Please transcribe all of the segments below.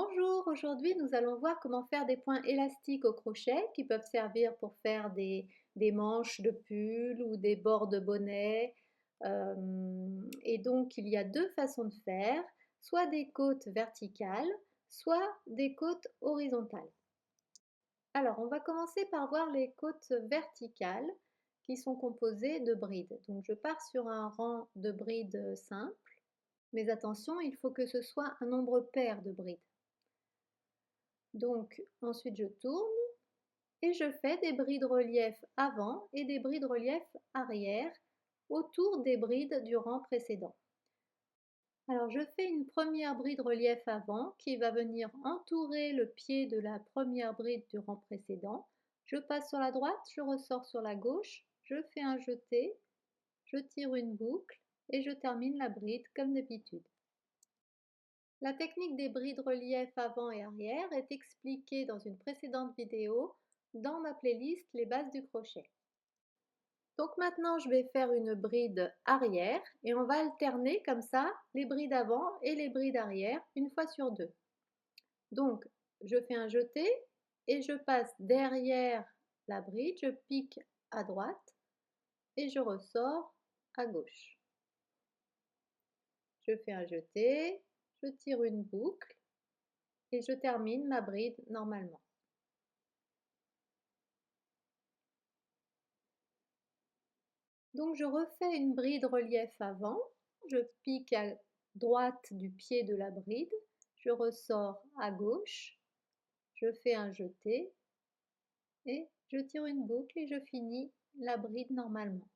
Bonjour, aujourd'hui nous allons voir comment faire des points élastiques au crochet qui peuvent servir pour faire des manches de pull ou des bords de bonnet. Et donc il y a deux façons de faire, soit des côtes verticales, soit des côtes horizontales. Alors on va commencer par voir les côtes verticales qui sont composées de brides. Donc je pars sur un rang de brides simples, mais attention, il faut que ce soit un nombre pair de brides. Donc ensuite je tourne et je fais des brides relief avant et des brides relief arrière autour des brides du rang précédent. Alors je fais une première bride relief avant qui va venir entourer le pied de la première bride du rang précédent. Je passe sur la droite, je ressors sur la gauche, je fais un jeté, je tire une boucle et je termine la bride comme d'habitude. La technique des brides relief avant et arrière est expliquée dans une précédente vidéo dans ma playlist Les bases du crochet. Donc maintenant je vais faire une bride arrière et on va alterner comme ça les brides avant et les brides arrière une fois sur deux. Donc je fais un jeté et je passe derrière la bride, je pique à droite et je ressors à gauche. Je fais un jeté, je tire une boucle et je termine ma bride normalement. Donc je refais une bride relief avant, je pique à droite du pied de la bride, je ressors à gauche, je fais un jeté et je tire une boucle et je finis la bride normalement.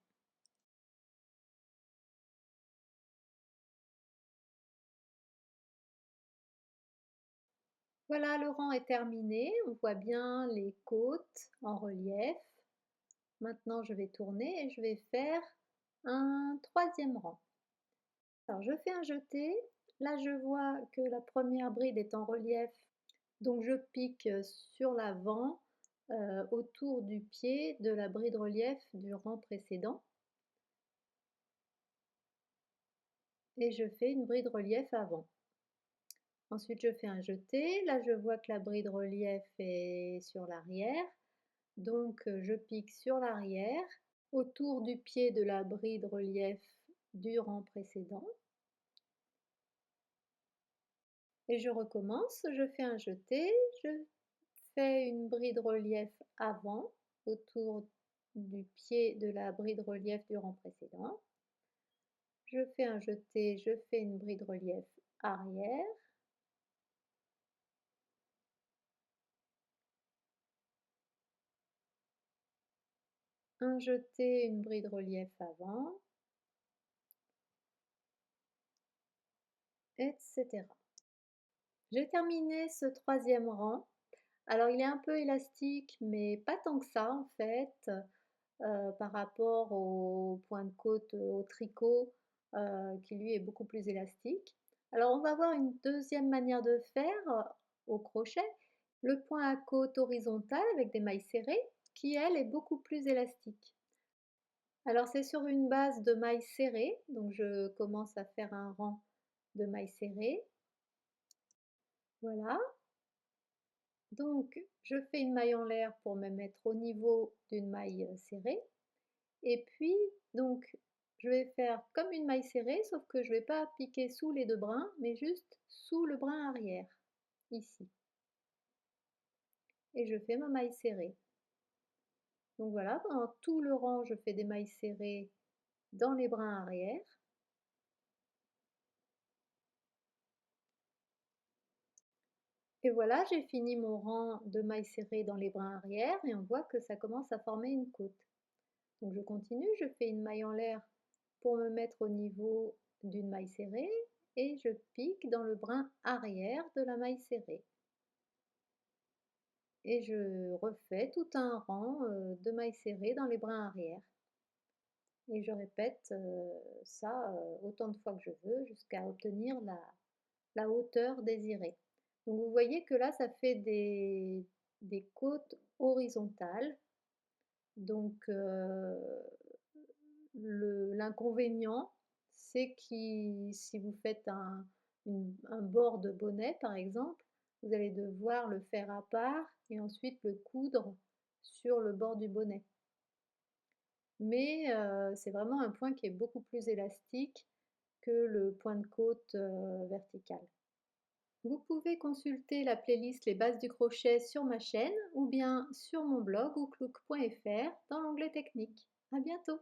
Voilà, le rang est terminé, on voit bien les côtes en relief. Maintenant je vais tourner et je vais faire un troisième rang. Alors je fais un jeté, là je vois que la première bride est en relief, donc je pique sur l'avant autour du pied de la bride relief du rang précédent et je fais une bride relief avant. Ensuite je fais un jeté, là je vois que la bride relief est sur l'arrière, donc je pique sur l'arrière autour du pied de la bride relief du rang précédent et je recommence, je fais un jeté, je fais une bride relief avant autour du pied de la bride relief du rang précédent. Je fais un jeté, je fais une bride relief arrière. Un jeté, une bride relief avant, etc. J'ai terminé ce troisième rang. Alors il est un peu élastique, mais pas tant que ça en fait, par rapport au point de côte au tricot qui lui est beaucoup plus élastique. Alors on va voir une deuxième manière de faire au crochet, le point à côte horizontale avec des mailles serrées qui elle est beaucoup plus élastique. Alors c'est sur une base de mailles serrées, donc je commence à faire un rang de mailles serrées. Voilà, donc je fais une maille en l'air pour me mettre au niveau d'une maille serrée. Et puis donc je vais faire comme une maille serrée, sauf que je ne vais pas piquer sous les deux brins, mais juste sous le brin arrière, ici. Et je fais ma maille serrée. Donc voilà, pendant tout le rang, je fais des mailles serrées dans les brins arrière. Et voilà, j'ai fini mon rang de mailles serrées dans les brins arrière et on voit que ça commence à former une côte. Donc je continue, je fais une maille en l'air pour me mettre au niveau d'une maille serrée et je pique dans le brin arrière de la maille serrée. Et je refais tout un rang de mailles serrées dans les brins arrière. Et je répète ça autant de fois que je veux jusqu'à obtenir la hauteur désirée. Donc vous voyez que là, ça fait des côtes horizontales. Donc l'inconvénient, c'est que si vous faites un bord de bonnet, par exemple, Vous allez devoir le faire à part et ensuite le coudre sur le bord du bonnet. Mais c'est vraiment un point qui est beaucoup plus élastique que le point de côte vertical. Vous pouvez consulter la playlist Les bases du crochet sur ma chaîne ou bien sur mon blog ouklouk.fr dans l'onglet technique. À bientôt!